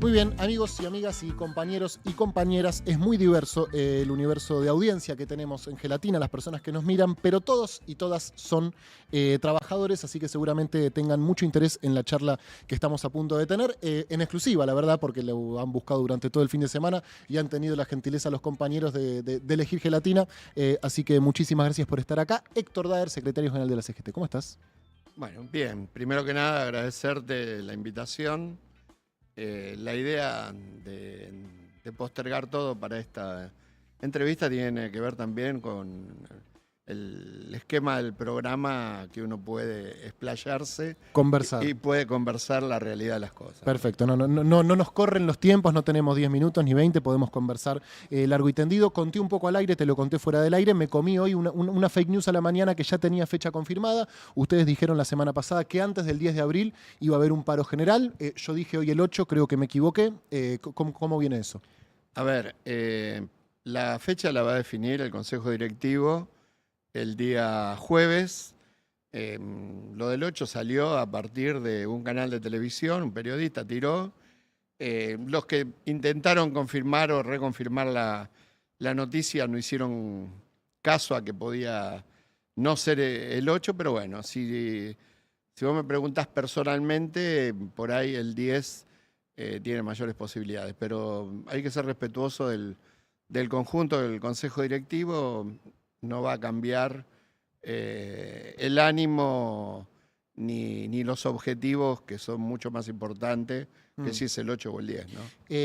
Muy bien, amigos y amigas y compañeros y compañeras, es muy diverso el universo de audiencia que tenemos en Gelatina, las personas que nos miran, pero todos y todas son trabajadores, así que seguramente tengan mucho interés en la charla que estamos a punto de tener, en exclusiva, la verdad, porque lo han buscado durante todo el fin de semana y han tenido la gentileza los compañeros de elegir Gelatina, así que muchísimas gracias por estar acá. Héctor Daer, secretario general de la CGT, ¿cómo estás? Bueno, bien. Primero que nada, agradecerte la invitación. La idea de postergar todo para esta entrevista tiene que ver también con el esquema del programa, que uno puede explayarse Conversar. y puede conversar la realidad de las cosas. Perfecto, no nos corren los tiempos, no tenemos 10 minutos ni 20, podemos conversar largo y tendido. Conté un poco al aire, te lo conté fuera del aire, me comí hoy una fake news a la mañana que ya tenía fecha confirmada. Ustedes dijeron la semana pasada que antes del 10 de abril iba a haber un paro general. Yo dije hoy el 8, creo que me equivoqué. ¿Cómo viene eso? A ver, la fecha la va a definir el Consejo Directivo el día jueves. Lo del 8 salió a partir de un canal de televisión, un periodista tiró. Los que intentaron confirmar o reconfirmar la noticia no hicieron caso a que podía no ser el 8, pero bueno, si vos me preguntás personalmente, por ahí el 10 tiene mayores posibilidades, pero hay que ser respetuoso del conjunto del Consejo Directivo. No va a cambiar el ánimo ni los objetivos, que son mucho más importantes que si es el 8 o el 10, ¿no?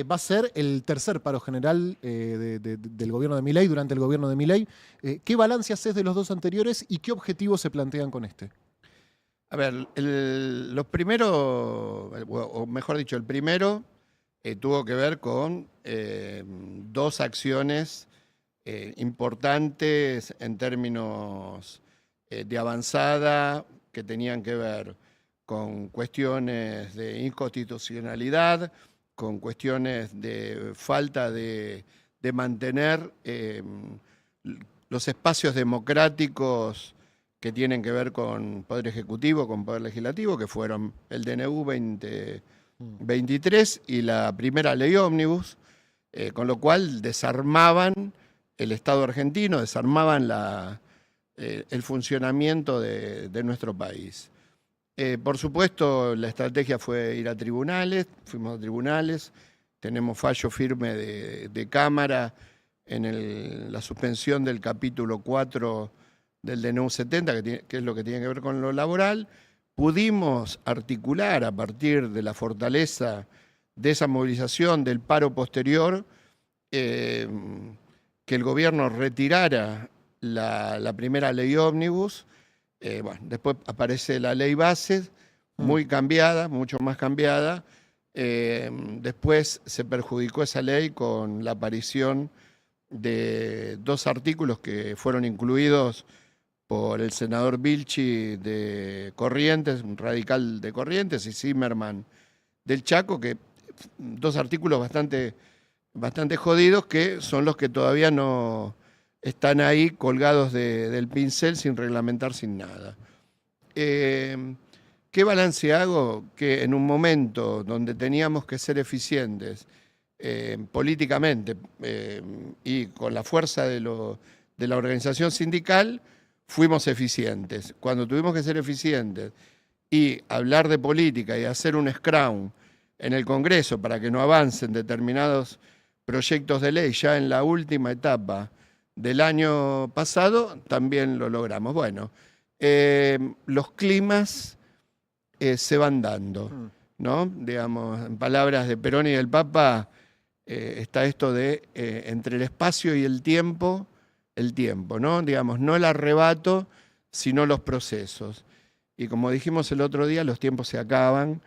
Va a ser el tercer paro general del gobierno de Milei, durante el gobierno de Milei. ¿Qué balance haces de los dos anteriores y qué objetivos se plantean con este? A ver, los primeros, o mejor dicho, el primero tuvo que ver con dos acciones importantes en términos de avanzada, que tenían que ver con cuestiones de inconstitucionalidad, con cuestiones de falta de mantener los espacios democráticos que tienen que ver con Poder Ejecutivo, con Poder Legislativo, que fueron el DNU 2023 y la primera ley ómnibus, con lo cual desarmaban el Estado argentino, desarmaban el funcionamiento de nuestro país. Por supuesto, la estrategia fue ir a tribunales, fuimos a tribunales, tenemos fallo firme de Cámara en la suspensión del capítulo 4 del DNU 70, que es lo que tiene que ver con lo laboral. Pudimos articular a partir de la fortaleza de esa movilización, del paro posterior, que el gobierno retirara la primera ley ómnibus. Bueno, después aparece la ley base, muy cambiada, mucho más cambiada. Después se perjudicó esa ley con la aparición de dos artículos que fueron incluidos por el senador Vilchi de Corrientes, un radical de Corrientes, y Zimmerman del Chaco, que dos artículos bastante jodidos, que son los que todavía no están ahí colgados del pincel, sin reglamentar, sin nada. ¿Qué balance hago? Que en un momento donde teníamos que ser eficientes políticamente y con la fuerza de la organización sindical, fuimos eficientes. Cuando tuvimos que ser eficientes y hablar de política y hacer un scrum en el Congreso para que no avancen determinados proyectos de ley ya en la última etapa del año pasado, también lo logramos. Bueno, los climas se van dando, ¿no? Digamos, en palabras de Perón y del Papa, está esto de entre el espacio y el tiempo, ¿no? Digamos, no el arrebato, sino los procesos. Y como dijimos el otro día, los tiempos se acaban.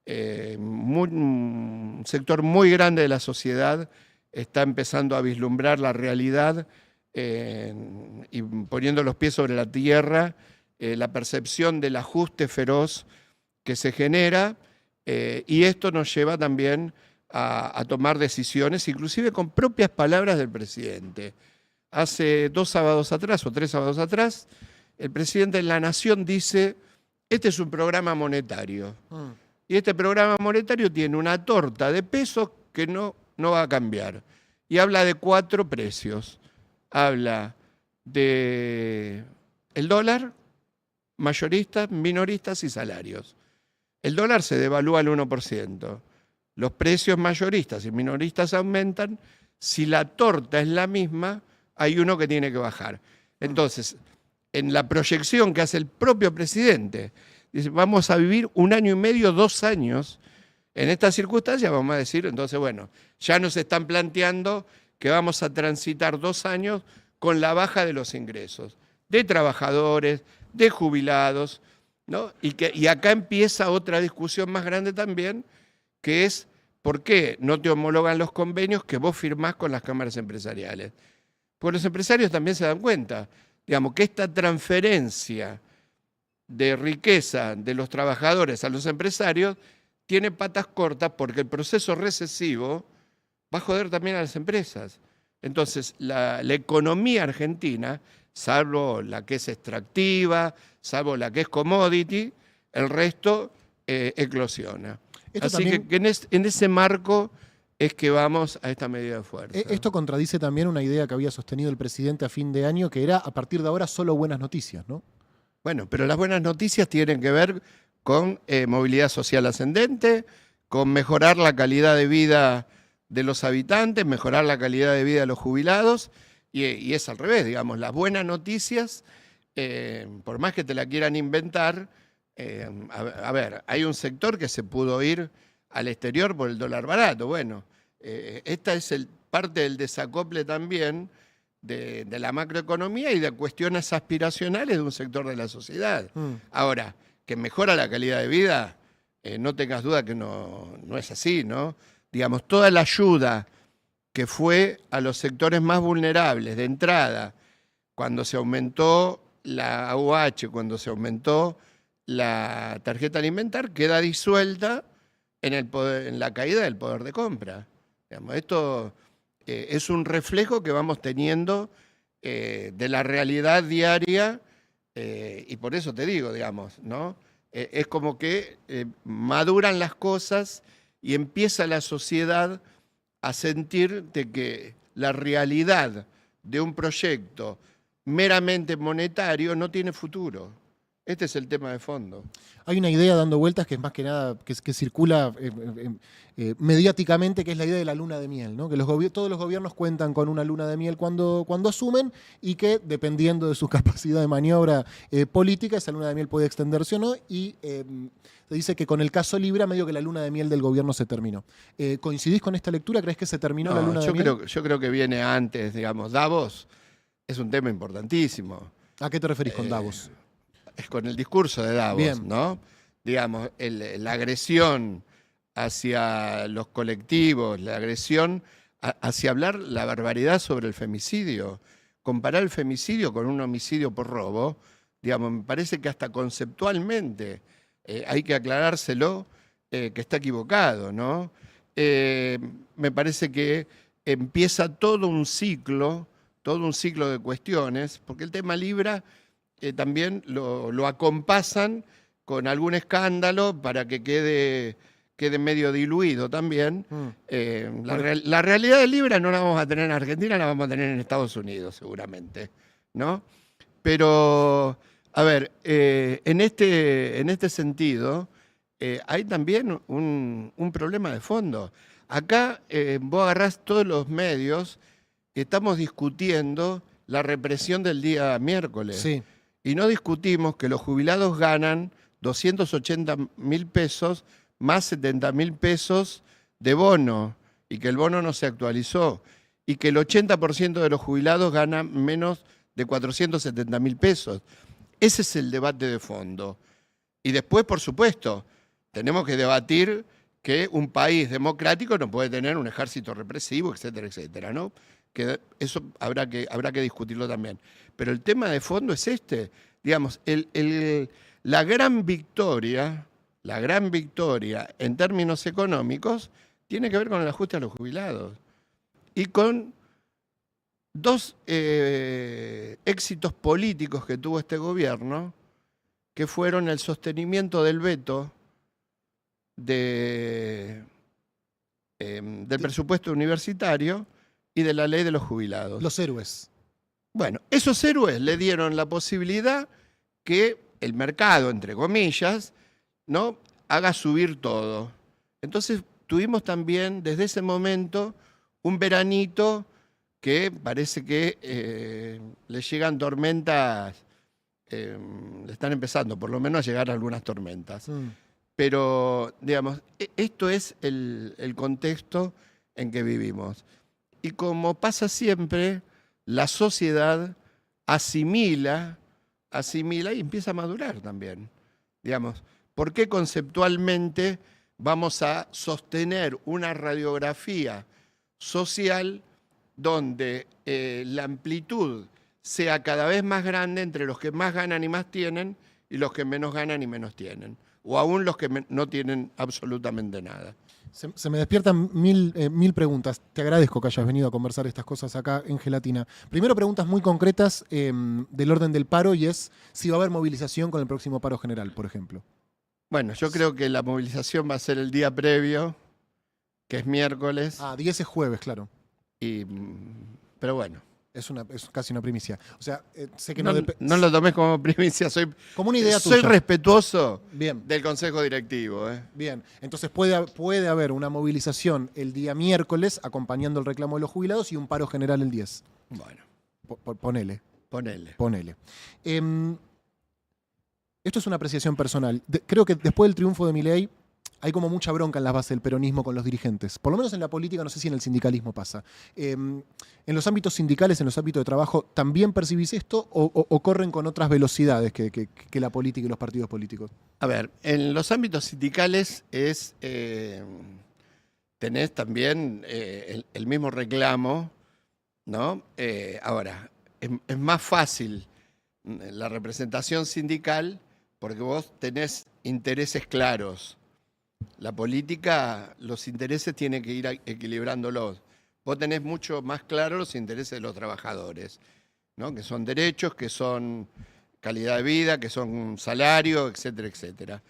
Un sector muy grande de la sociedad está empezando a vislumbrar la realidad y poniendo los pies sobre la tierra, la percepción del ajuste feroz que se genera, y esto nos lleva también a tomar decisiones, inclusive con propias palabras del presidente. Hace 2 sábados atrás o 3 sábados atrás, el presidente de la Nación dice: este es un programa monetario. Y este programa monetario tiene una torta de pesos que no va a cambiar. Y habla de 4 precios. Habla de el dólar, mayoristas, minoristas y salarios. El dólar se devalúa al 1%. Los precios mayoristas y minoristas aumentan. Si la torta es la misma, hay uno que tiene que bajar. Entonces, en la proyección que hace el propio presidente, dice, vamos a vivir 1 año y medio, 2 años. En estas circunstancias vamos a decir, entonces, bueno, ya nos están planteando que vamos a transitar 2 años con la baja de los ingresos de trabajadores, de jubilados, ¿no? Y acá empieza otra discusión más grande también, que es por qué no te homologan los convenios que vos firmás con las cámaras empresariales. Porque los empresarios también se dan cuenta, digamos, que esta transferencia de riqueza de los trabajadores a los empresarios tiene patas cortas porque el proceso recesivo va a joder también a las empresas. Entonces, la economía argentina, salvo la que es extractiva, salvo la que es commodity, el resto eclosiona. Así también, que en ese marco es que vamos a esta medida de fuerza. Esto contradice también una idea que había sostenido el presidente a fin de año, que era a partir de ahora solo buenas noticias, ¿no? Bueno, pero las buenas noticias tienen que ver con movilidad social ascendente, con mejorar la calidad de vida de los habitantes, mejorar la calidad de vida de los jubilados, y es al revés, digamos, las buenas noticias, por más que te la quieran inventar, a ver, hay un sector que se pudo ir al exterior por el dólar barato. Bueno, esta es parte del desacople también de la macroeconomía y de cuestiones aspiracionales de un sector de la sociedad. Ahora, que mejora la calidad de vida, no tengas duda que no es así, ¿no? Digamos, toda la ayuda que fue a los sectores más vulnerables de entrada, cuando se aumentó la AUH, cuando se aumentó la tarjeta alimentar, queda disuelta en la caída del poder de compra. Digamos, esto es un reflejo que vamos teniendo de la realidad diaria, y por eso te digo, digamos, ¿no? Es como que maduran las cosas y empieza la sociedad a sentir de que la realidad de un proyecto meramente monetario no tiene futuro. Este es el tema de fondo. Hay una idea dando vueltas que es más que nada que circula mediáticamente, que es la idea de la luna de miel, ¿no? Que todos los gobiernos cuentan con una luna de miel cuando asumen, y que dependiendo de su capacidad de maniobra política, esa luna de miel puede extenderse o no, y se dice que con el caso Libra medio que la luna de miel del gobierno se terminó. ¿Coincidís con esta lectura? ¿Crees que se terminó la luna de miel? Yo creo que viene antes, digamos. Davos es un tema importantísimo. ¿A qué te referís con Davos? Es con el discurso de Davos, bien, ¿no? Digamos, la agresión hacia los colectivos, la agresión hacia hablar la barbaridad sobre el femicidio. Comparar el femicidio con un homicidio por robo, digamos, me parece que hasta conceptualmente hay que aclarárselo, que está equivocado, ¿no? Me parece que empieza todo un ciclo de cuestiones, porque el tema Libra también lo acompasan con algún escándalo para que quede medio diluido también. La realidad de Libra no la vamos a tener en Argentina, la vamos a tener en Estados Unidos seguramente, ¿no? Pero, a ver, en este sentido hay también un problema de fondo. Acá vos agarrás todos los medios, estamos discutiendo la represión del día miércoles. Sí. Y no discutimos que los jubilados ganan 280.000 pesos más 70.000 pesos de bono, y que el bono no se actualizó, y que el 80% de los jubilados ganan menos de 470.000 pesos. Ese es el debate de fondo. Y después, por supuesto, tenemos que debatir que un país democrático no puede tener un ejército represivo, etcétera, etcétera, ¿no? Que eso habrá que discutirlo también. Pero el tema de fondo es este. Digamos, la gran victoria en términos económicos tiene que ver con el ajuste a los jubilados y con 2 éxitos políticos que tuvo este gobierno, que fueron el sostenimiento del veto del presupuesto universitario y de la ley de los jubilados. Los héroes. Bueno, esos héroes le dieron la posibilidad que el mercado, entre comillas, ¿no?, haga subir todo. Entonces tuvimos también desde ese momento un veranito que parece que le llegan tormentas, le están empezando por lo menos a llegar algunas tormentas. Pero, digamos, esto es el contexto en que vivimos. Y como pasa siempre, la sociedad asimila y empieza a madurar también. Digamos, ¿por qué conceptualmente vamos a sostener una radiografía social donde la amplitud sea cada vez más grande entre los que más ganan y más tienen y los que menos ganan y menos tienen? O aún los que no tienen absolutamente nada. Se me despiertan mil preguntas. Te agradezco que hayas venido a conversar estas cosas acá en Gelatina. Primero, preguntas muy concretas del orden del paro, y es si va a haber movilización con el próximo paro general, por ejemplo. Bueno, yo creo que la movilización va a ser el día previo, que es miércoles. 10 es jueves, claro. Pero bueno. Es casi una primicia. O sea, sé que no lo tomes como primicia, como una idea soy tuya. Respetuoso Bien. del Consejo Directivo. Bien, entonces puede haber una movilización el día miércoles acompañando el reclamo de los jubilados y un paro general el 10. Bueno. Ponele. Ponele. Esto es una apreciación personal. Creo que después del triunfo de Milei hay como mucha bronca en las bases del peronismo con los dirigentes. Por lo menos en la política, no sé si en el sindicalismo pasa. En los ámbitos sindicales, en los ámbitos de trabajo, ¿también percibís esto o corren con otras velocidades que la política y los partidos políticos? A ver, en los ámbitos sindicales tenés también el mismo reclamo, ¿no? Ahora, es más fácil la representación sindical porque vos tenés intereses claros. La política, los intereses tienen que ir equilibrándolos. Vos tenés mucho más claro los intereses de los trabajadores, ¿no?, que son derechos, que son calidad de vida, que son salario, etcétera, etcétera.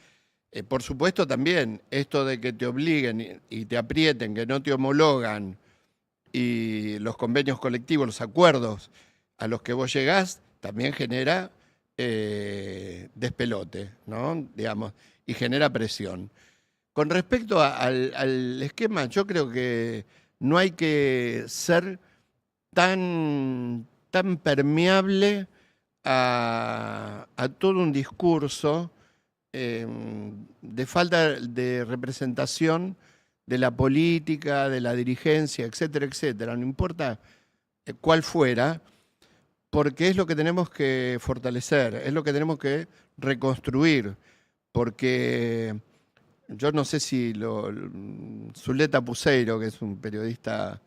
Por supuesto también esto de que te obliguen y te aprieten, que no te homologan, y los convenios colectivos, los acuerdos a los que vos llegás, también genera despelote, ¿no?, digamos, y genera presión. Con respecto al esquema, yo creo que no hay que ser tan permeable a todo un discurso de falta de representación de la política, de la dirigencia, etcétera, etcétera. No importa cuál fuera, porque es lo que tenemos que fortalecer, es lo que tenemos que reconstruir, porque yo no sé si Zuleta Puseiro, que es un periodista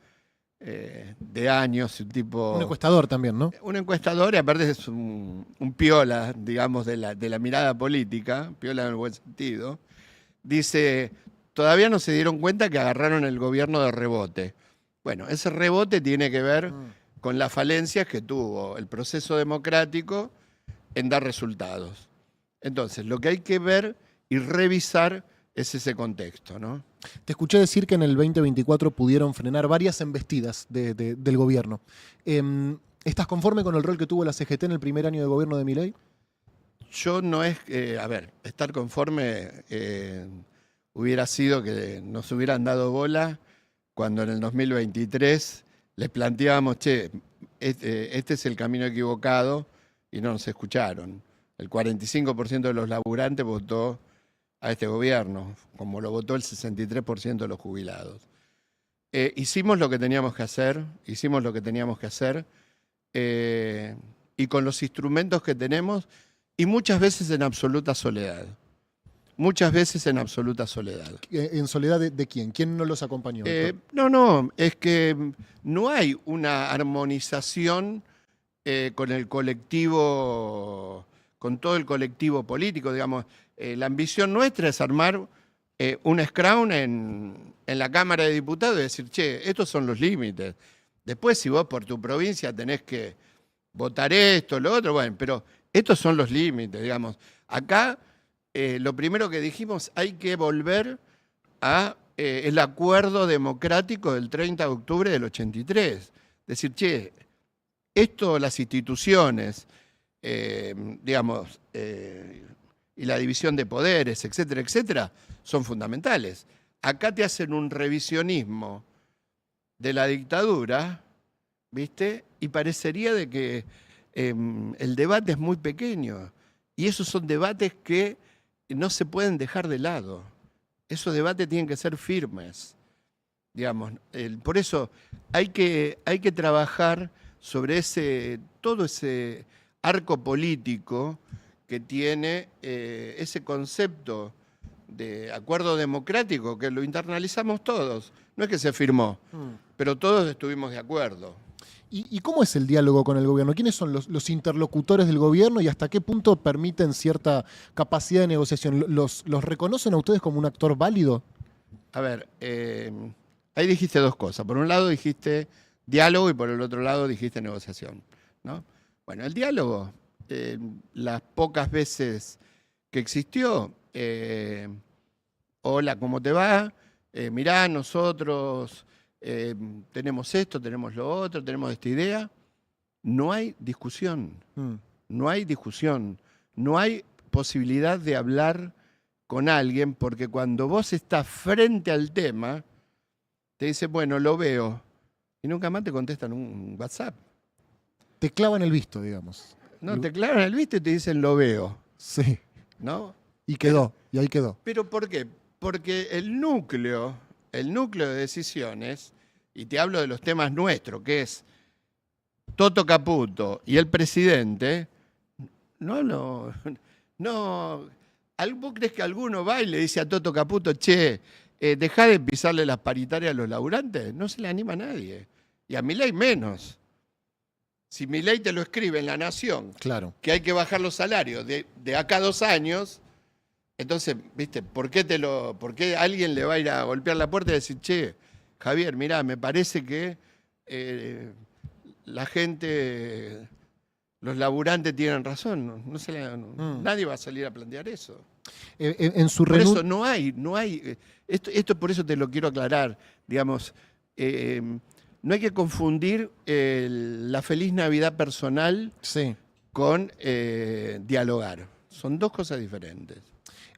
de años, un tipo... Un encuestador también, ¿no? Un encuestador, y aparte es un piola, digamos, de la mirada política, piola en el buen sentido, dice, todavía no se dieron cuenta que agarraron el gobierno de rebote. Bueno, ese rebote tiene que ver con las falencias que tuvo el proceso democrático en dar resultados. Entonces, lo que hay que ver y revisar es ese contexto, ¿no? Te escuché decir que en el 2024 pudieron frenar varias embestidas del gobierno. ¿Estás conforme con el rol que tuvo la CGT en el primer año de gobierno de Milei? Yo no es... estar conforme hubiera sido que nos hubieran dado bola cuando en el 2023 les planteábamos, este es el camino equivocado, y no nos escucharon. El 45% de los laburantes votó a este gobierno, como lo votó el 63% de los jubilados. Hicimos lo que teníamos que hacer, y con los instrumentos que tenemos, y muchas veces en absoluta soledad. ¿En soledad de quién? ¿Quién no los acompañó? No, es que no hay una armonización con el colectivo, con todo el colectivo político, digamos. La ambición nuestra es armar un scrum en la Cámara de Diputados y decir, estos son los límites. Después, si vos por tu provincia tenés que votar esto, lo otro, bueno, pero estos son los límites, digamos. Acá, lo primero que dijimos, hay que volver a el acuerdo democrático del 30 de octubre del 83. Decir, che, esto, las instituciones, digamos, y la división de poderes, etcétera, etcétera, son fundamentales. Acá te hacen un revisionismo de la dictadura, ¿viste? Y parecería de que el debate es muy pequeño. Y esos son debates que no se pueden dejar de lado. Esos debates tienen que ser firmes. Digamos, por eso hay que trabajar sobre todo ese arco político que tiene ese concepto de acuerdo democrático, que lo internalizamos todos. No es que se firmó, pero todos estuvimos de acuerdo. ¿Y cómo es el diálogo con el gobierno? ¿Quiénes son los interlocutores del gobierno y hasta qué punto permiten cierta capacidad de negociación? ¿Los reconocen a ustedes como un actor válido? A ver, ahí dijiste dos cosas. Por un lado dijiste diálogo y por el otro lado dijiste negociación, ¿no? Bueno, el diálogo, las pocas veces que existió, hola, ¿cómo te va? Mirá, nosotros tenemos esto, tenemos lo otro, tenemos esta idea. No hay discusión, no hay discusión, no hay posibilidad de hablar con alguien, porque cuando vos estás frente al tema, te dice, bueno, lo veo, y nunca más te contestan un WhatsApp. Te clavan el visto, digamos. No, te clavan el visto y te dicen, lo veo. Sí. ¿No? Y quedó, y ahí quedó. ¿Pero por qué? Porque el núcleo de decisiones, y te hablo de los temas nuestros, que es Toto Caputo y el presidente, ¿vos crees que alguno va y le dice a Toto Caputo, che, dejá de pisarle las paritarias a los laburantes? No se le anima a nadie. Y a Milei menos. Si Milei te lo escribe en La Nación, claro, que hay que bajar los salarios de acá a 2 años, entonces, ¿viste? ¿Por qué alguien le va a ir a golpear la puerta y decir, che, Javier, mirá, me parece que la gente, los laburantes tienen razón? Nadie va a salir a plantear eso. En su por eso no hay. Esto por eso te lo quiero aclarar. Digamos, no hay que confundir la feliz Navidad personal con dialogar. Son dos cosas diferentes.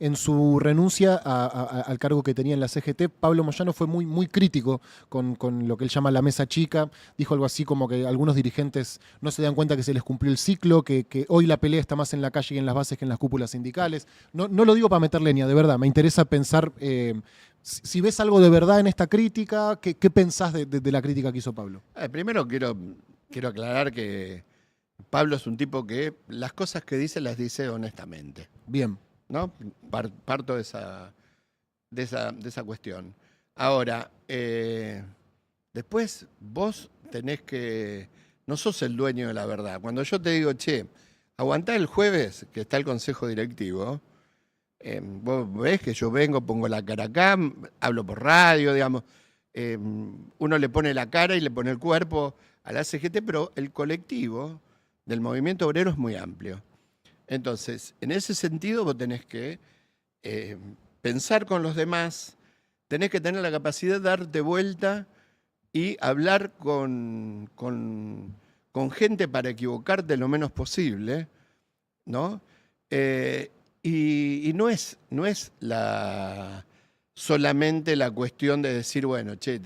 En su renuncia al cargo que tenía en la CGT, Pablo Moyano fue muy crítico con lo que él llama la mesa chica. Dijo algo así como que algunos dirigentes no se dan cuenta que se les cumplió el ciclo, que hoy la pelea está más en la calle y en las bases que en las cúpulas sindicales. No lo digo para meter leña, de verdad. Me interesa pensar, si ves algo de verdad en esta crítica, ¿qué pensás de la crítica que hizo Pablo? Primero quiero aclarar que Pablo es un tipo que las cosas que dice las dice honestamente. Bien. ¿No? Parto de esa cuestión. Ahora, después vos tenés que... No sos el dueño de la verdad. Cuando yo te digo, che, aguantá el jueves, que está el consejo directivo, vos ves que yo vengo, pongo la cara acá, hablo por radio, digamos, uno le pone la cara y le pone el cuerpo a la CGT, pero el colectivo del movimiento obrero es muy amplio. Entonces, en ese sentido vos tenés que pensar con los demás, tenés que tener la capacidad de darte vuelta y hablar con gente para equivocarte lo menos posible, ¿no? Y no es solamente la cuestión de decir, bueno, che,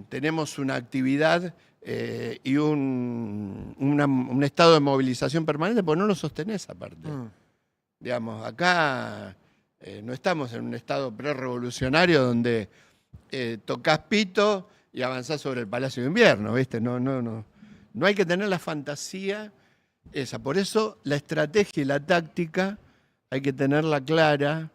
tenemos una actividad y un estado de movilización permanente, porque no lo sostenés aparte. Digamos, acá no estamos en un estado prerevolucionario donde tocas pito y avanzás sobre el Palacio de Invierno, ¿viste? No hay que tener la fantasía esa. Por eso la estrategia y la táctica hay que tenerla clara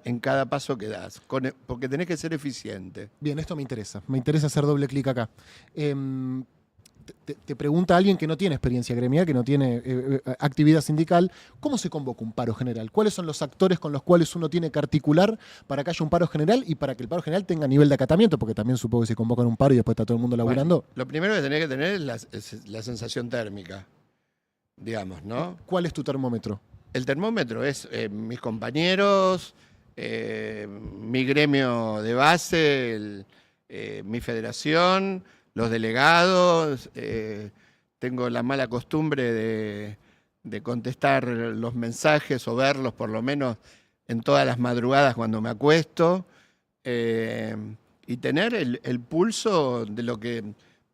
en cada paso que das, porque tenés que ser eficiente. Bien, esto me interesa hacer doble clic acá. Te pregunta alguien que no tiene experiencia gremial, que no tiene actividad sindical, ¿cómo se convoca un paro general? ¿Cuáles son los actores con los cuales uno tiene que articular para que haya un paro general y para que el paro general tenga nivel de acatamiento? Porque también supongo que se convoca en un paro y después está todo el mundo laburando. Bueno, lo primero que tenés que tener es la sensación térmica, digamos, ¿no? ¿Cuál es tu termómetro? El termómetro es mis compañeros, mi gremio de base, mi federación, los delegados. Tengo la mala costumbre de contestar los mensajes o verlos por lo menos en todas las madrugadas cuando me acuesto, y tener el pulso de lo que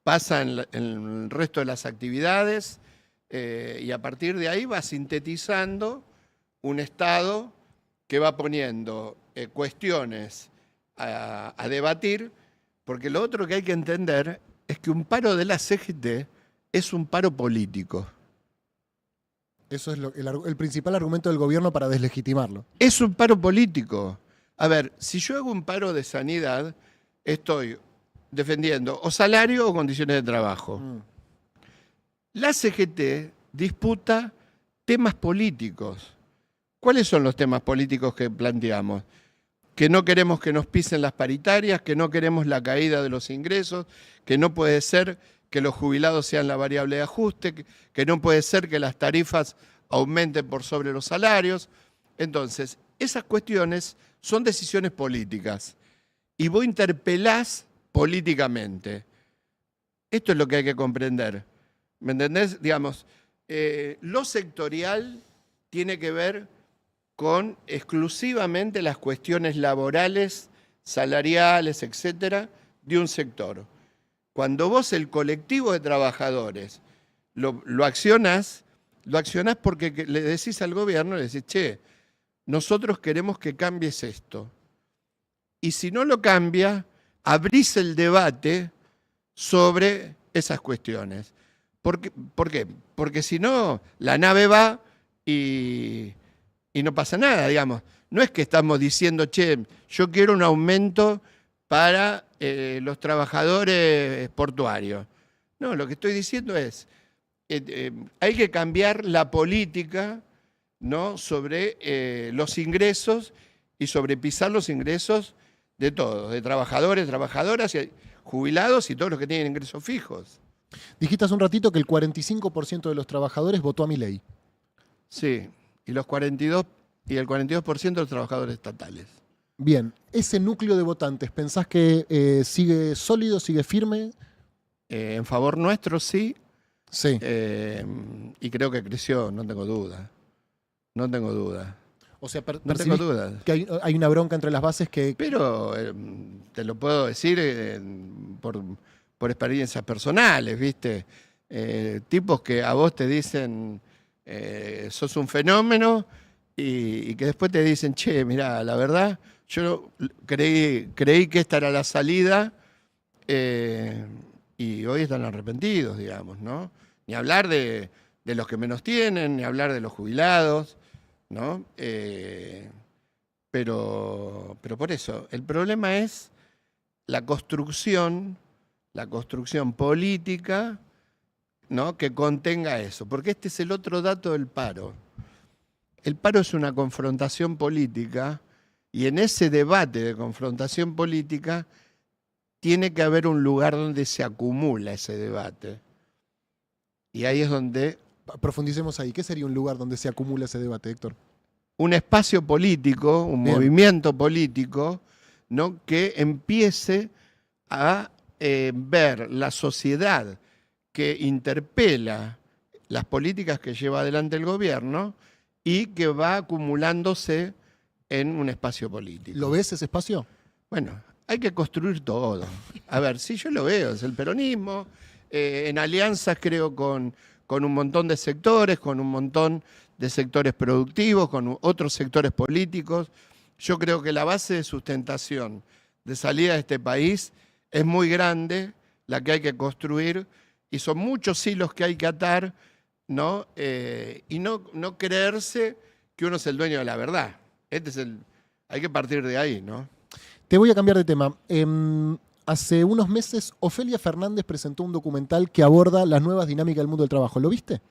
pasa en el resto de las actividades, y a partir de ahí va sintetizando un Estado que va poniendo cuestiones a debatir, porque lo otro que hay que entender es que un paro de la CGT es un paro político. Eso es el principal argumento del gobierno para deslegitimarlo. Es un paro político. A ver, si yo hago un paro de sanidad, estoy defendiendo o salario o condiciones de trabajo. La CGT disputa temas políticos. ¿Cuáles son los temas políticos que planteamos? Que no queremos que nos pisen las paritarias, que no queremos la caída de los ingresos, que no puede ser que los jubilados sean la variable de ajuste, que no puede ser que las tarifas aumenten por sobre los salarios. Entonces, esas cuestiones son decisiones políticas y vos interpelás políticamente. Esto es lo que hay que comprender. ¿Me entendés? Digamos, lo sectorial tiene que ver con exclusivamente las cuestiones laborales, salariales, etcétera, de un sector. Cuando vos, el colectivo de trabajadores, lo accionás porque le decís al gobierno, le decís, che, nosotros queremos que cambies esto. Y si no lo cambia, abrís el debate sobre esas cuestiones. ¿Por qué? Porque si no, la nave va y no pasa nada, digamos. No es que estamos diciendo, che, yo quiero un aumento para los trabajadores portuarios. No, lo que estoy diciendo es, hay que cambiar la política, ¿no?, sobre los ingresos y sobre pisar los ingresos de todos, de trabajadores, trabajadoras, y jubilados y todos los que tienen ingresos fijos. Dijiste hace un ratito que el 45% de los trabajadores votó a Milei. Sí, y el 42% de los trabajadores estatales. Bien, ese núcleo de votantes, ¿pensás que sigue sólido, sigue firme? En favor nuestro, sí. Sí. Y creo que creció, no tengo duda. No tengo duda. O sea, no tengo dudas. Que hay una bronca entre las bases que... Pero te lo puedo decir por experiencias personales, ¿viste? Tipos que a vos te dicen, sos un fenómeno, y que después te dicen, che, mirá, la verdad, yo creí que esta era la salida, y hoy están arrepentidos, digamos, ¿no? Ni hablar de los que menos tienen, ni hablar de los jubilados, ¿no? Pero por eso, el problema es la construcción política, ¿no?, que contenga eso. Porque este es el otro dato del paro. El paro es una confrontación política, y en ese debate de confrontación política tiene que haber un lugar donde se acumula ese debate. Y ahí es donde... Profundicemos ahí. ¿Qué sería un lugar donde se acumula ese debate, Héctor? Un espacio político, un movimiento político, ¿no?, que empiece a ver la sociedad que interpela las políticas que lleva adelante el gobierno y que va acumulándose en un espacio político. ¿Lo ves ese espacio? Bueno, hay que construir todo. A ver, sí, yo lo veo, es el peronismo, en alianzas creo con un montón de sectores, con un montón de sectores productivos, con otros sectores políticos. Yo creo que la base de sustentación de salida de este país es muy grande, la que hay que construir, y son muchos hilos que hay que atar, ¿no? Y no creerse que uno es el dueño de la verdad. Hay que partir de ahí, ¿no? Te voy a cambiar de tema. Hace unos meses, Ofelia Fernández presentó un documental que aborda las nuevas dinámicas del mundo del trabajo. ¿Lo viste?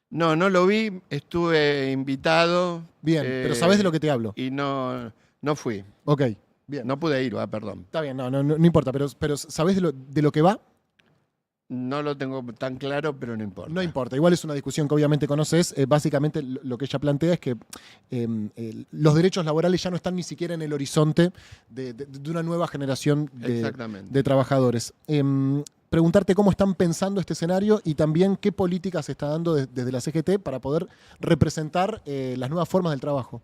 No lo vi. Estuve invitado. Bien, pero sabés de lo que te hablo. Y no fui. Ok, bien. No pude ir, perdón. Está bien, no importa, pero ¿sabés de lo que va? No lo tengo tan claro, pero no importa. No importa, igual es una discusión que obviamente conoces. Básicamente lo que ella plantea es que los derechos laborales ya no están ni siquiera en el horizonte de una nueva generación Exactamente. de trabajadores. Preguntarte cómo están pensando este escenario y también qué políticas se está dando desde la CGT para poder representar las nuevas formas del trabajo.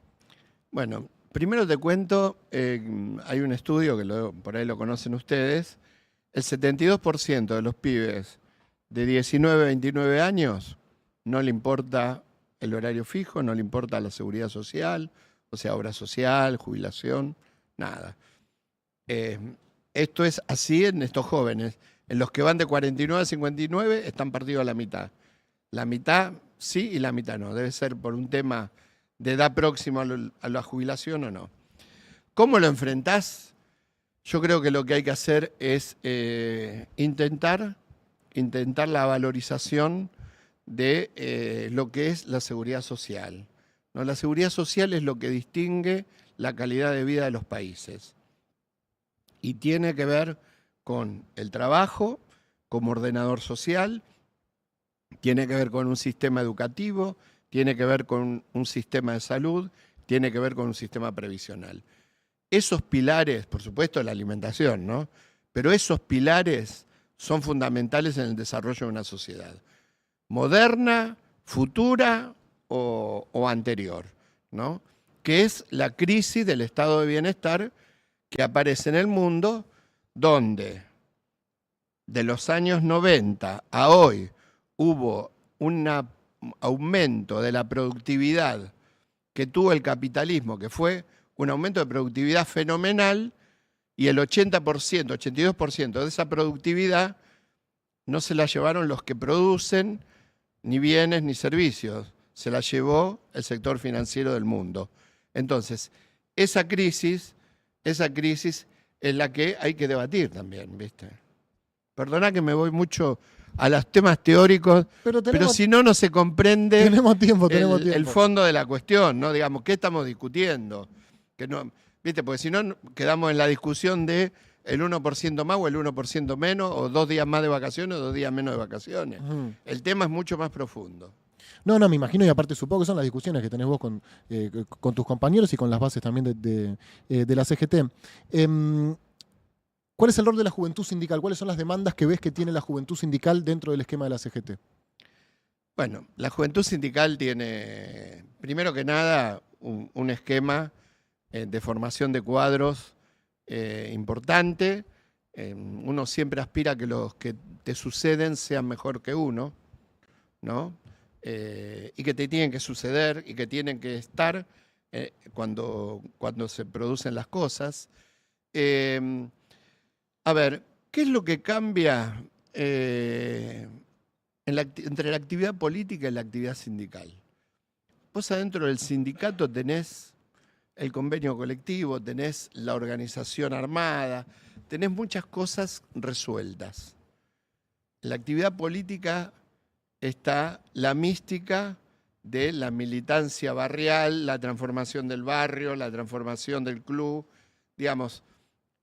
Bueno, primero te cuento, hay un estudio que por ahí lo conocen ustedes. El 72% de los pibes de 19 a 29 años no le importa el horario fijo, no le importa la seguridad social, o sea, obra social, jubilación, nada. Esto es así en estos jóvenes. En los que van de 49 a 59 están partidos a la mitad. La mitad sí y la mitad no. Debe ser por un tema de edad próxima a la jubilación o no. ¿Cómo lo enfrentás? Yo creo que lo que hay que hacer es intentar la valorización de lo que es la seguridad social, ¿no? La seguridad social es lo que distingue la calidad de vida de los países y tiene que ver con el trabajo como ordenador social, tiene que ver con un sistema educativo, tiene que ver con un sistema de salud, tiene que ver con un sistema previsional. Esos pilares, por supuesto la alimentación, ¿no? Pero esos pilares son fundamentales en el desarrollo de una sociedad. Moderna, futura o anterior, ¿no? Que es la crisis del estado de bienestar que aparece en el mundo, donde de los años 90 a hoy hubo un aumento de la productividad que tuvo el capitalismo, que fue un aumento de productividad fenomenal, y el 80%, 82% de esa productividad no se la llevaron los que producen ni bienes ni servicios, se la llevó el sector financiero del mundo. Entonces, esa crisis es la que hay que debatir también, ¿viste? Perdona que me voy mucho a los temas teóricos, pero si no, no se comprende tenemos tiempo. El fondo de la cuestión, ¿no? Digamos, ¿qué estamos discutiendo? Que no, ¿viste? Porque si no, quedamos en la discusión de el 1% más o el 1% menos, o 2 días más de vacaciones o 2 días menos de vacaciones. El tema es mucho más profundo. No, me imagino, y aparte supongo que son las discusiones que tenés vos con tus compañeros y con las bases también de la CGT. ¿Cuál es el rol de la juventud sindical? ¿Cuáles son las demandas que ves que tiene la juventud sindical dentro del esquema de la CGT? Bueno, la juventud sindical tiene, primero que nada, un esquema de formación de cuadros importante. Uno siempre aspira a que los que te suceden sean mejor que uno, ¿no? Y que te tienen que suceder y que tienen que estar cuando se producen las cosas. A ver, ¿qué es lo que cambia entre la actividad política y la actividad sindical? Vos adentro del sindicato tenés el convenio colectivo, tenés la organización armada, tenés muchas cosas resueltas. En la actividad política está la mística de la militancia barrial, la transformación del barrio, la transformación del club, digamos.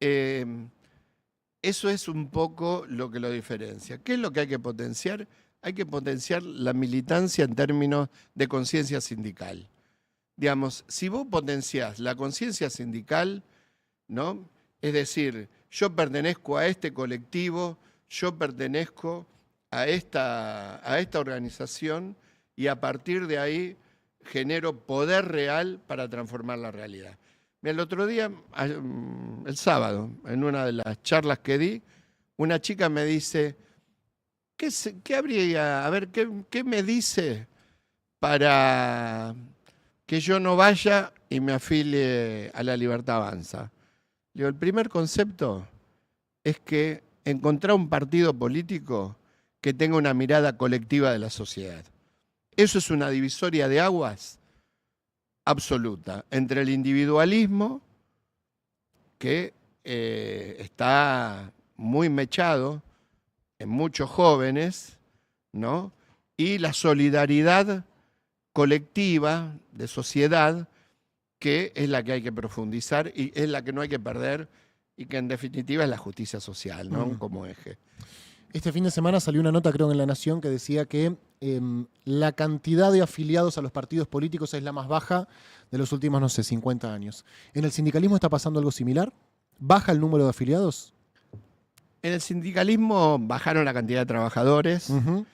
Eso es un poco lo que lo diferencia. ¿Qué es lo que hay que potenciar? Hay que potenciar la militancia en términos de conciencia sindical. Digamos, si vos potenciás la conciencia sindical, ¿no? Es decir, yo pertenezco a este colectivo, yo pertenezco a esta organización y a partir de ahí genero poder real para transformar la realidad. El otro día, el sábado, en una de las charlas que di, una chica me dice, ¿qué habría, a ver, qué me dice para que yo no vaya y me afilie a la Libertad Avanza? Le digo, el primer concepto es que encontrar un partido político que tenga una mirada colectiva de la sociedad. Eso es una divisoria de aguas absoluta entre el individualismo, que está muy mechado en muchos jóvenes, ¿no? Y la solidaridad colectiva de sociedad, que es la que hay que profundizar y es la que no hay que perder y que en definitiva es la justicia social, ¿no? Como eje. Este fin de semana salió una nota, creo que en La Nación, que decía que la cantidad de afiliados a los partidos políticos es la más baja de los últimos, no sé, 50 años. ¿En el sindicalismo está pasando algo similar? ¿Baja el número de afiliados? En el sindicalismo bajaron la cantidad de trabajadores, Ujú.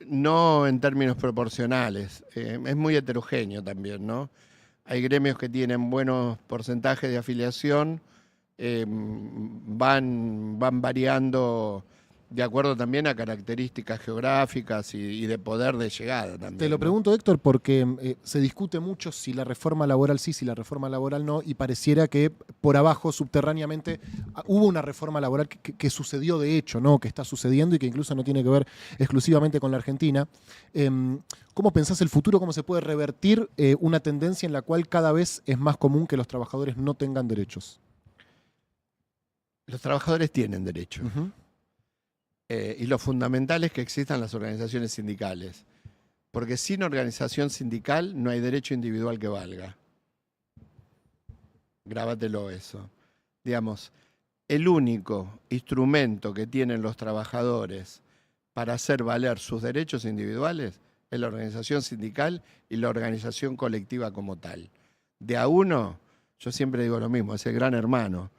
no en términos proporcionales. Es muy heterogéneo también, ¿no? Hay gremios que tienen buenos porcentajes de afiliación, van variando de acuerdo también a características geográficas y de poder de llegada también, Te lo ¿no? pregunto, Héctor, porque se discute mucho si la reforma laboral sí, si la reforma laboral no, y pareciera que por abajo, subterráneamente, hubo una reforma laboral que sucedió de hecho, ¿no? Que está sucediendo y que incluso no tiene que ver exclusivamente con la Argentina. ¿Cómo pensás el futuro? ¿Cómo se puede revertir una tendencia en la cual cada vez es más común que los trabajadores no tengan derechos? Los trabajadores tienen derecho. Ujú. Y lo fundamental es que existan las organizaciones sindicales, porque sin organización sindical no hay derecho individual que valga. Grábatelo eso. Digamos, el único instrumento que tienen los trabajadores para hacer valer sus derechos individuales es la organización sindical y la organización colectiva como tal. De a uno, yo siempre digo lo mismo, es el gran hermano.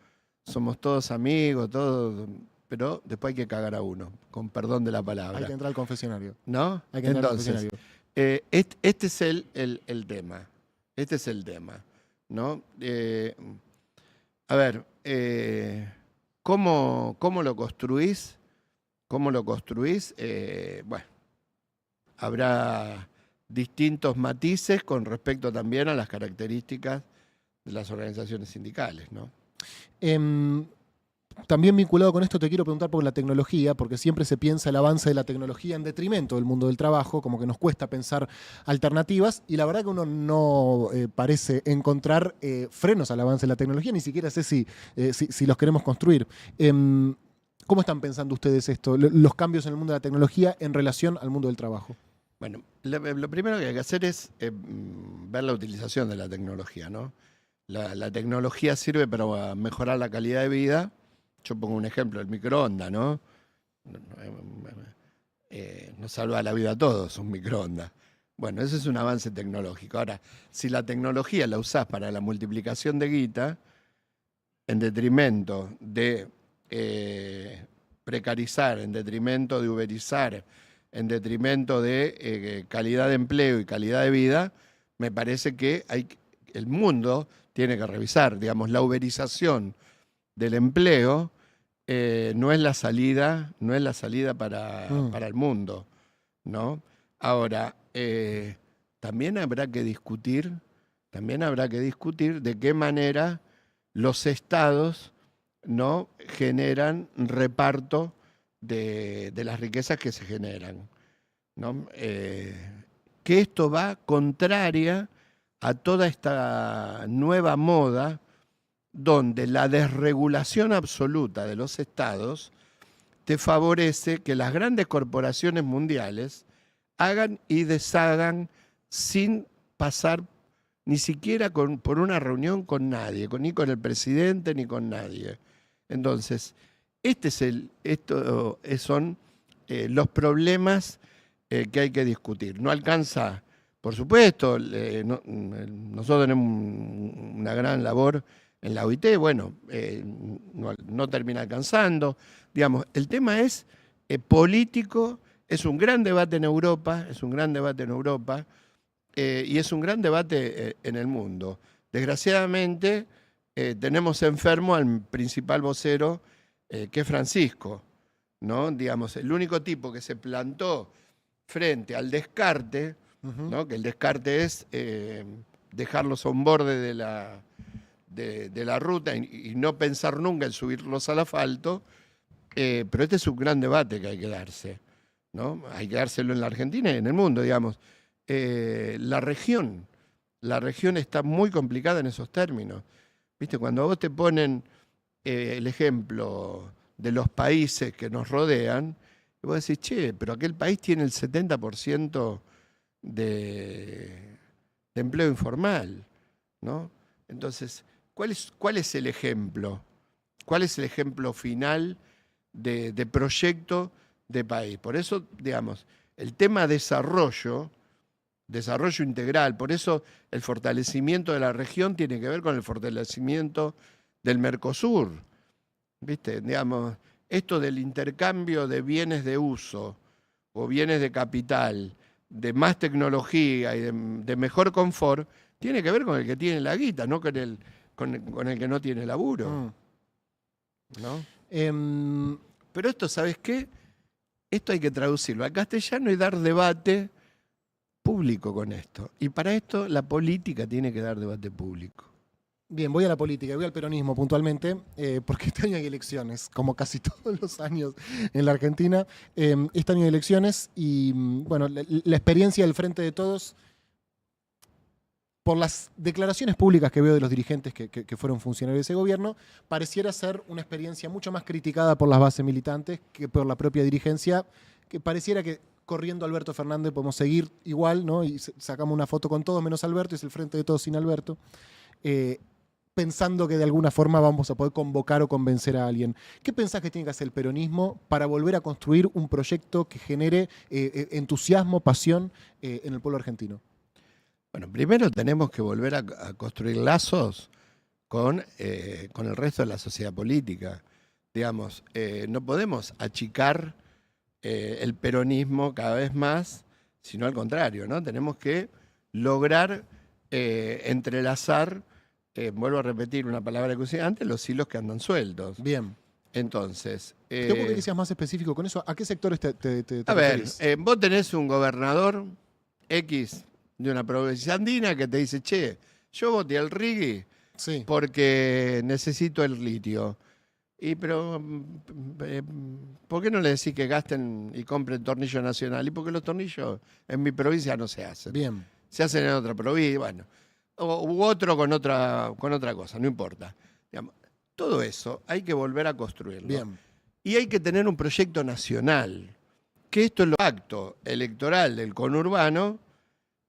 Somos todos amigos, todos, pero después hay que cagar a uno, con perdón de la Hay palabra. que entrar al confesionario. ¿No? Hay que entrar al Entonces, confesionario. este es el tema. Este es el tema. ¿No? A ver, ¿cómo lo construís? ¿Cómo lo construís? Bueno, habrá distintos matices con respecto también a las características de las organizaciones sindicales, ¿no? También vinculado con esto te quiero preguntar por la tecnología, porque siempre se piensa el avance de la tecnología en detrimento del mundo del trabajo, como que nos cuesta pensar alternativas, y la verdad que uno no parece encontrar frenos al avance de la tecnología, ni siquiera sé si los queremos construir. ¿Cómo están pensando ustedes esto, los cambios en el mundo de la tecnología en relación al mundo del trabajo? Bueno, lo primero que hay que hacer es ver la utilización de la tecnología, ¿no? La tecnología sirve para mejorar la calidad de vida. Yo pongo un ejemplo, el microondas, ¿no? Nos salva la vida a todos un microondas. Bueno, ese es un avance tecnológico. Ahora, si la tecnología la usás para la multiplicación de guita, en detrimento de precarizar, en detrimento de uberizar, en detrimento de calidad de empleo y calidad de vida, me parece que el mundo tiene que revisar, digamos, la uberización del empleo no es la salida para el mundo, ¿no? Ahora, también habrá que discutir de qué manera los estados no generan reparto de las riquezas que se generan, ¿no? Que esto va contraria a toda esta nueva moda donde la desregulación absoluta de los estados te favorece que las grandes corporaciones mundiales hagan y deshagan sin pasar ni siquiera por una reunión con nadie, ni con el presidente ni con nadie. Entonces, estos son los problemas que hay que discutir. No alcanza, por supuesto, nosotros tenemos una gran labor en la OIT, bueno, no termina alcanzando. Digamos, el tema es político, es un gran debate en Europa, y es un gran debate en el mundo. Desgraciadamente, tenemos enfermo al principal vocero, que es Francisco, ¿no? Digamos, el único tipo que se plantó frente al descarte, ¿no? Que el descarte es dejarlos a un borde de la ruta y no pensar nunca en subirlos al asfalto, pero este es un gran debate que hay que darse, ¿no? Hay que dárselo en la Argentina y en el mundo, digamos. La región está muy complicada en esos términos. ¿Viste? Cuando a vos te ponen el ejemplo de los países que nos rodean, y vos decís, che, pero aquel país tiene el 70% de empleo informal, ¿no? Entonces, ¿cuál es el ejemplo? ¿Cuál es el ejemplo final de proyecto de país. Por eso, digamos, el tema desarrollo integral, por eso el fortalecimiento de la región tiene que ver con el fortalecimiento del Mercosur. ¿Viste? Digamos, esto del intercambio de bienes de uso o bienes de capital, de más tecnología y de mejor confort, tiene que ver con el que tiene la guita, no con el que no tiene laburo. ¿No? Pero esto, ¿sabes qué? Esto hay que traducirlo al castellano y dar debate público con esto. Y para esto la política tiene que dar debate público. Bien, voy a la política, voy al peronismo puntualmente, porque este año hay elecciones, como casi todos los años en la Argentina. Este año hay elecciones y, bueno, la experiencia del Frente de Todos, por las declaraciones públicas que veo de los dirigentes que fueron funcionarios de ese gobierno, pareciera ser una experiencia mucho más criticada por las bases militantes que por la propia dirigencia, que pareciera que corriendo Alberto Fernández podemos seguir igual, ¿no? Y sacamos una foto con todos menos Alberto, y es el Frente de Todos sin Alberto. Pensando que de alguna forma vamos a poder convocar o convencer a alguien. ¿Qué pensás que tiene que hacer el peronismo para volver a construir un proyecto que genere entusiasmo, pasión en el pueblo argentino? Bueno, primero tenemos que volver a construir lazos con el resto de la sociedad política. Digamos, no podemos achicar el peronismo cada vez más, sino al contrario, ¿no? Tenemos que lograr entrelazar, vuelvo a repetir una palabra que usé antes, los hilos que andan sueltos. Bien. Entonces... Tengo que seas más específico con eso. ¿A qué sectores te a ver, referís? vos tenés un gobernador X de una provincia andina que te dice, che, yo voté al Rigui Sí. porque necesito el litio. Pero, ¿por qué no le decís que gasten y compren tornillo nacional? Y porque los tornillos en mi provincia no se hacen. Bien. Se hacen en otra provincia, bueno. U otro con otra cosa, no importa. Digamos, todo eso hay que volver a construirlo. Bien. Y hay que tener un proyecto nacional, que esto es lo acto electoral del conurbano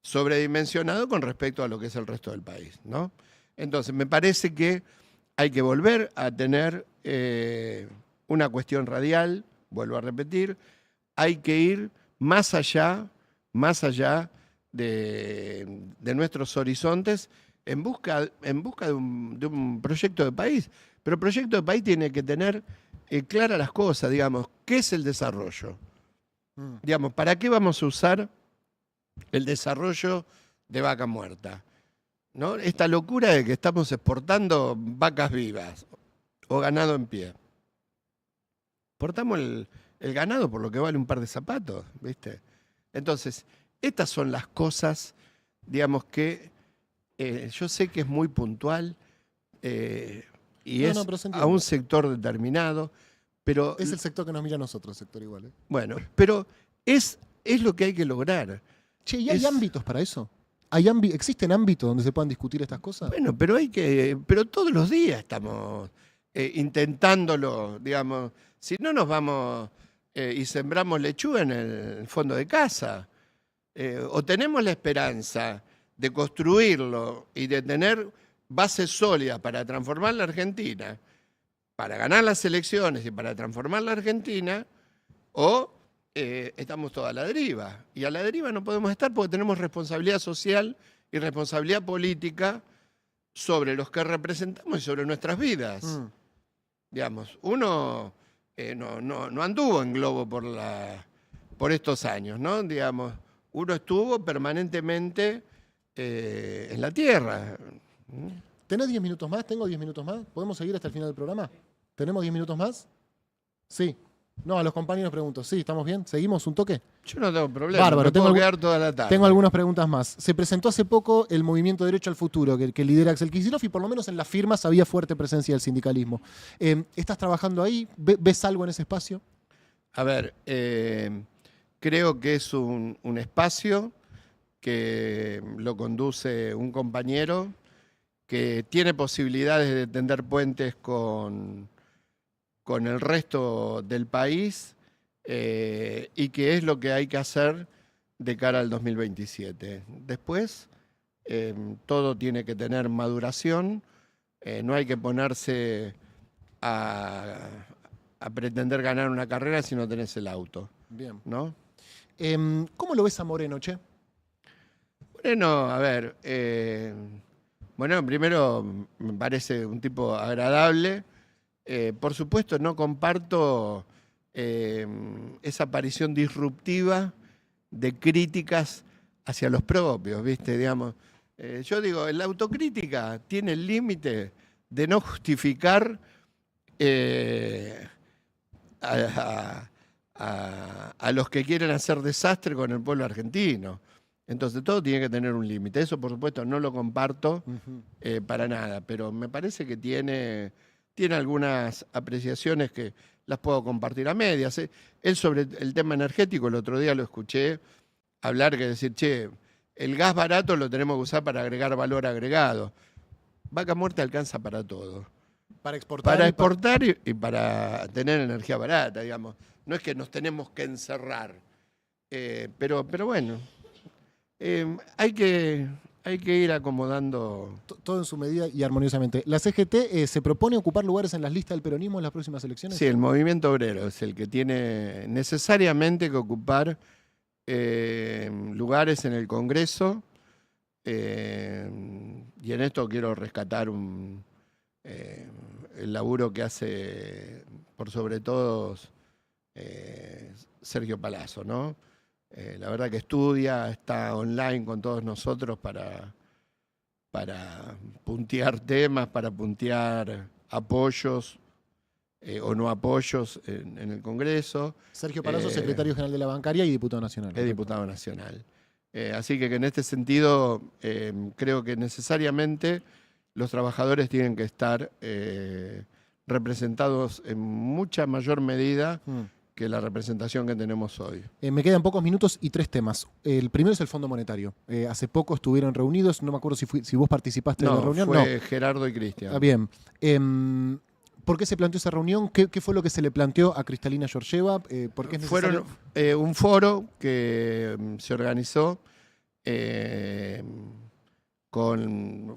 sobredimensionado con respecto a lo que es el resto del país, ¿no? Entonces, me parece que hay que volver a tener una cuestión radial, vuelvo a repetir, hay que ir más allá de nuestros horizontes en busca de un proyecto de país. Pero el proyecto de país tiene que tener claras las cosas, digamos, ¿qué es el desarrollo? Digamos, ¿para qué vamos a usar el desarrollo de vaca muerta? ¿No? Esta locura de que estamos exportando vacas vivas o ganado en pie. Exportamos el ganado por lo que vale un par de zapatos, ¿viste? Entonces, estas son las cosas, digamos, que yo sé que es muy puntual y es a un sector determinado, pero... Es el sector que nos mira a nosotros, sector igual. Bueno, pero es lo que hay que lograr. Che, ¿y hay ámbitos para eso? ¿Existen ámbitos donde se puedan discutir estas cosas? Bueno, pero todos los días estamos intentándolo, digamos. Si no nos vamos y sembramos lechuga en el fondo de casa, o tenemos la esperanza de construirlo y de tener bases sólidas para transformar la Argentina, para ganar las elecciones y para transformar la Argentina, o estamos toda a la deriva. Y a la deriva no podemos estar porque tenemos responsabilidad social y responsabilidad política sobre los que representamos y sobre nuestras vidas. Digamos, uno no anduvo en globo por estos años, ¿no? Digamos, uno estuvo permanentemente en la tierra. ¿Tenés 10 minutos más? ¿Tengo 10 minutos más? ¿Podemos seguir hasta el final del programa? ¿Tenemos 10 minutos más? Sí. No, a los compañeros pregunto. Sí, ¿estamos bien? ¿Seguimos un toque? Yo no tengo problema. Bárbaro. Me puedo quedar toda la tarde. Tengo algunas preguntas más. Se presentó hace poco el Movimiento Derecho al Futuro, que lidera Axel Kicillof, y por lo menos en las firmas había fuerte presencia del sindicalismo. ¿Estás trabajando ahí? ¿Ves algo en ese espacio? A ver, creo que es un espacio que lo conduce un compañero que tiene posibilidades de tender puentes con el resto del país y que es lo que hay que hacer de cara al 2027. Después, todo tiene que tener maduración, no hay que ponerse a a pretender ganar una carrera si no tenés el auto, Bien. ¿no? ¿Cómo lo ves a Moreno, che? Bueno, a ver, bueno, primero me parece un tipo agradable. Por supuesto, no comparto esa aparición disruptiva de críticas hacia los propios, ¿viste? Digamos, yo digo, la autocrítica tiene el límite de no justificar a los que quieren hacer desastre con el pueblo argentino. Entonces todo tiene que tener un límite. Eso, por supuesto, no lo comparto para nada, pero me parece que tiene algunas apreciaciones que las puedo compartir a medias. Él sobre el tema energético, el otro día lo escuché hablar, que decir, che, el gas barato lo tenemos que usar para agregar valor agregado. Vaca Muerta alcanza para todo. Para exportar. Para exportar y para tener energía barata, digamos. No es que nos tenemos que encerrar. Pero bueno, hay que ir acomodando. Todo en su medida y armoniosamente. ¿La CGT se propone ocupar lugares en las listas del peronismo en las próximas elecciones? Sí, el movimiento obrero es el que tiene necesariamente que ocupar lugares en el Congreso. Y en esto quiero rescatar el laburo que hace, por sobre todo, Sergio Palazzo, ¿no? La verdad que estudia, está online con todos nosotros para puntear temas, para puntear apoyos o no apoyos en el Congreso. Sergio Palazzo, secretario general de la bancaria y diputado nacional. Es diputado nacional. Así que en este sentido creo que necesariamente los trabajadores tienen que estar representados en mucha mayor medida que la representación que tenemos hoy. Me quedan pocos minutos y 3 temas. El primero es el Fondo Monetario. Hace poco estuvieron reunidos, no me acuerdo si vos participaste de la reunión. Fue Gerardo y Cristian. Bien. ¿Por qué se planteó esa reunión? ¿Qué fue lo que se le planteó a Cristalina Georgieva? ¿Por qué es necesario? Fueron un foro que se organizó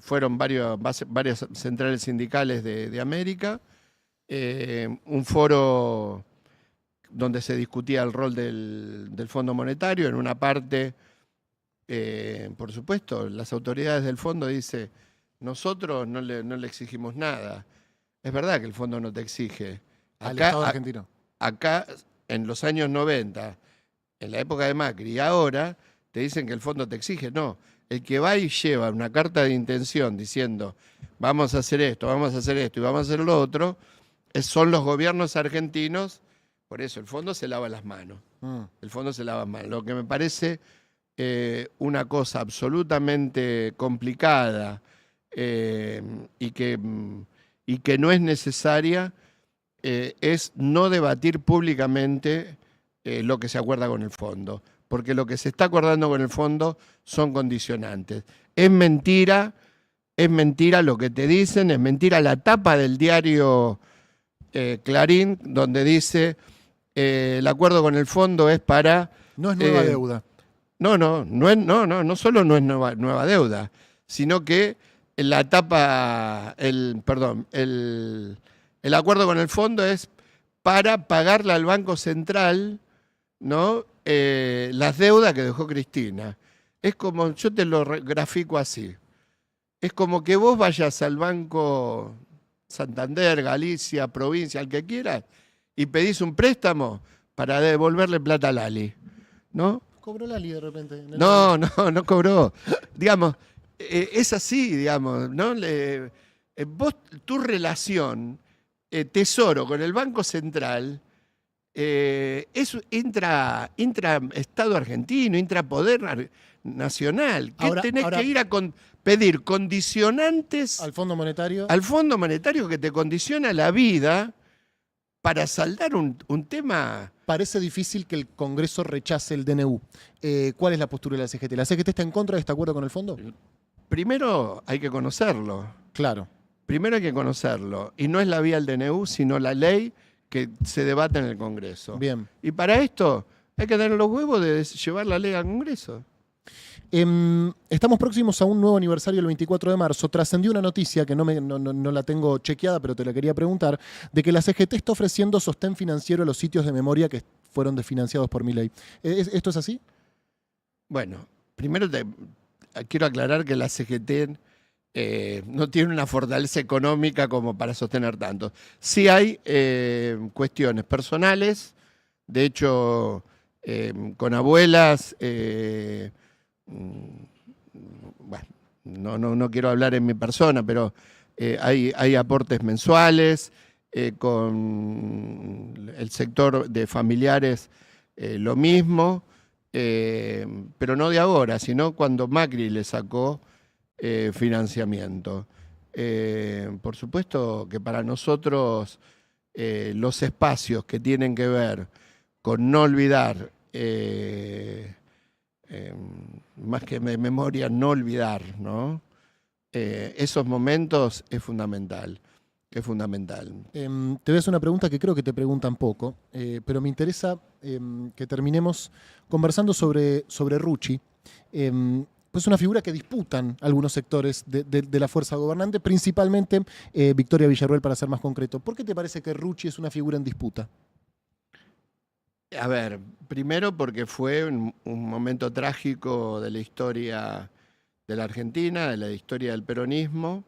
fueron varias centrales sindicales de América, un foro donde se discutía el rol del Fondo Monetario. En una parte, por supuesto, las autoridades del fondo dicen, nosotros no le exigimos nada. Es verdad que el fondo no te exige. Al Estado argentino. Acá, en los años 90, en la época de Macri y ahora, te dicen que el fondo te exige. No, el que va y lleva una carta de intención diciendo vamos a hacer esto y vamos a hacer lo otro, son los gobiernos argentinos. Por eso el fondo se lava las manos. El fondo se lava las manos. Lo que me parece una cosa absolutamente complicada y que no es necesaria es no debatir públicamente lo que se acuerda con el fondo. Porque lo que se está acordando con el fondo son condicionantes. Es mentira lo que te dicen, es mentira la tapa del diario Clarín, donde dice el acuerdo con el fondo es para... No es nueva deuda. No solo no es nueva deuda, sino que la tapa, el acuerdo con el fondo es para pagarle al Banco Central, ¿no? Las deudas que dejó Cristina. Es como, yo te lo grafico así, es como que vos vayas al Banco Santander, Galicia, provincia, al que quieras, y pedís un préstamo para devolverle plata a Lali, ¿no? ¿Cobró Lali de repente? No cobró. Digamos, es así, digamos, ¿no? Tu relación Tesoro con el Banco Central es intra-Estado argentino, intrapoder nacional. Ahora, tenés que ir a pedir condicionantes al Fondo Monetario. Al Fondo Monetario que te condiciona la vida para saldar un tema. Parece difícil que el Congreso rechace el DNU. ¿Cuál es la postura de la CGT? ¿La CGT está en contra de este acuerdo con el fondo? Primero hay que conocerlo. Claro. Primero hay que conocerlo. Y no es la vía del DNU, sino la ley que se debate en el Congreso. Bien. Y para esto hay que tener los huevos de llevar la ley al Congreso. Estamos próximos a un nuevo aniversario el 24 de marzo. Trascendió una noticia que no la tengo chequeada, pero te la quería preguntar, de que la CGT está ofreciendo sostén financiero a los sitios de memoria que fueron desfinanciados por Milei. ¿Esto es así? Bueno, primero quiero aclarar que la CGT no tiene una fortaleza económica como para sostener tanto. Sí hay cuestiones personales, de hecho, con abuelas, bueno, no quiero hablar en mi persona, pero hay aportes mensuales, con el sector de familiares lo mismo, pero no de ahora, sino cuando Macri le sacó financiamiento. Por supuesto que para nosotros los espacios que tienen que ver con no olvidar, más que memoria, no olvidar, ¿no? Esos momentos es fundamental. Es fundamental. Te voy a hacer una pregunta que creo que te preguntan poco, pero me interesa que terminemos conversando sobre Rucci. Pues una figura que disputan algunos sectores de la fuerza gobernante, principalmente Victoria Villarruel, para ser más concreto. ¿Por qué te parece que Rucci es una figura en disputa? A ver, primero porque fue un momento trágico de la historia de la Argentina, de la historia del peronismo.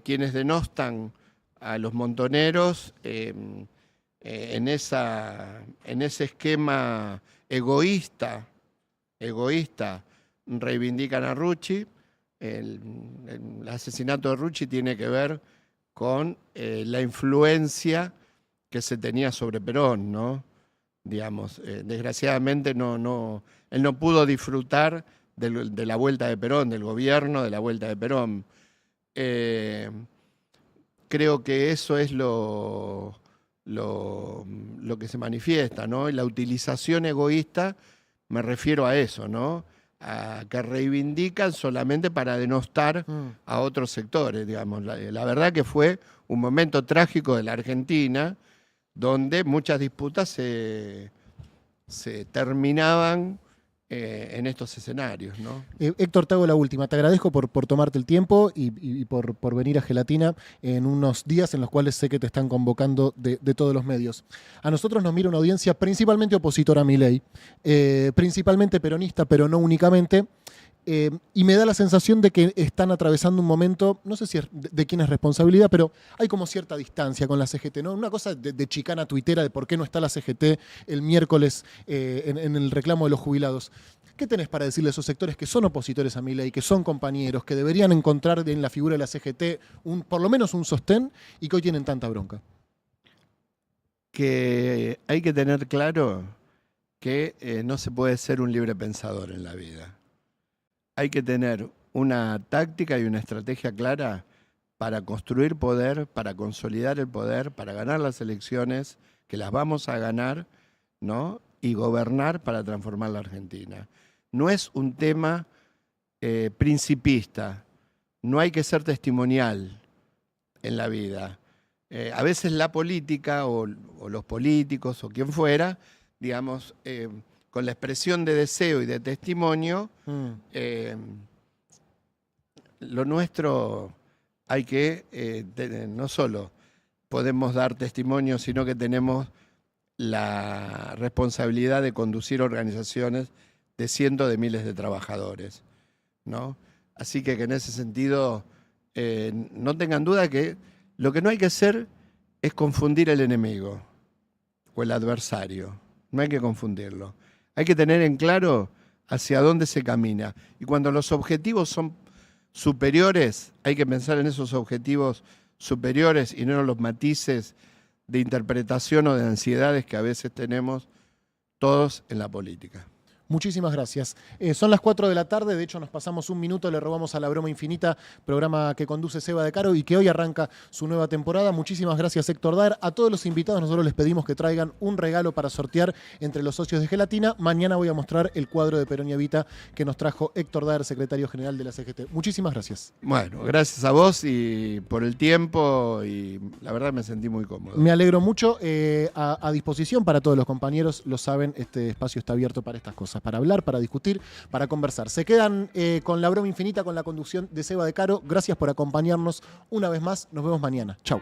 Quienes denostan a los montoneros en ese esquema egoísta, reivindican a Rucci. El asesinato de Rucci tiene que ver con la influencia que se tenía sobre Perón, ¿no? Digamos, desgraciadamente él no pudo disfrutar de la vuelta de Perón, del gobierno de la vuelta de Perón. Creo que eso es lo que se manifiesta, ¿no? Y la utilización egoísta, me refiero a eso, ¿no? A que reivindican solamente para denostar a otros sectores, digamos. La verdad que fue un momento trágico de la Argentina, donde muchas disputas se terminaban en estos escenarios, ¿no? Héctor, te hago la última. Te agradezco por tomarte el tiempo y por venir a Gelatina en unos días en los cuales sé que te están convocando de todos los medios. A nosotros nos mira una audiencia principalmente opositora a Milei, principalmente peronista, pero no únicamente. Y me da la sensación de que están atravesando un momento, no sé si es de quién es responsabilidad, pero hay como cierta distancia con la CGT, ¿no? Una cosa de chicana tuitera de por qué no está la CGT el miércoles en el reclamo de los jubilados. ¿Qué tenés para decirle a esos sectores que son opositores a Milei, que son compañeros, que deberían encontrar en la figura de la CGT por lo menos un sostén y que hoy tienen tanta bronca? Que hay que tener claro que no se puede ser un libre pensador en la vida. Hay que tener una táctica y una estrategia clara para construir poder, para consolidar el poder, para ganar las elecciones, que las vamos a ganar, ¿no? Y gobernar para transformar la Argentina. No es un tema principista, no hay que ser testimonial en la vida. A veces la política o los políticos o quien fuera, digamos, con la expresión de deseo y de testimonio, lo nuestro hay que, no solo podemos dar testimonio, sino que tenemos la responsabilidad de conducir organizaciones de cientos de miles de trabajadores, ¿no? Así que en ese sentido, no tengan duda que lo que no hay que hacer es confundir el enemigo o el adversario. No hay que confundirlo. Hay que tener en claro hacia dónde se camina. Y cuando los objetivos son superiores, hay que pensar en esos objetivos superiores y no en los matices de interpretación o de ansiedades que a veces tenemos todos en la política. Muchísimas gracias. Son las 4 de la tarde, de hecho nos pasamos un minuto, le robamos a La Broma Infinita, programa que conduce Seba de Caro y que hoy arranca su nueva temporada. Muchísimas gracias, Héctor Daer. A todos los invitados nosotros les pedimos que traigan un regalo para sortear entre los socios de Gelatina. Mañana voy a mostrar el cuadro de Perón y Evita que nos trajo Héctor Daer, secretario general de la CGT. Muchísimas gracias. Bueno, gracias a vos y por el tiempo y la verdad me sentí muy cómodo. Me alegro mucho. A disposición para todos los compañeros, lo saben, este espacio está abierto para estas cosas. cosas para hablar, para discutir, para conversar. Se quedan con La Broma Infinita, con la conducción de Seba de Caro. Gracias por acompañarnos una vez más. Nos vemos mañana. Chau.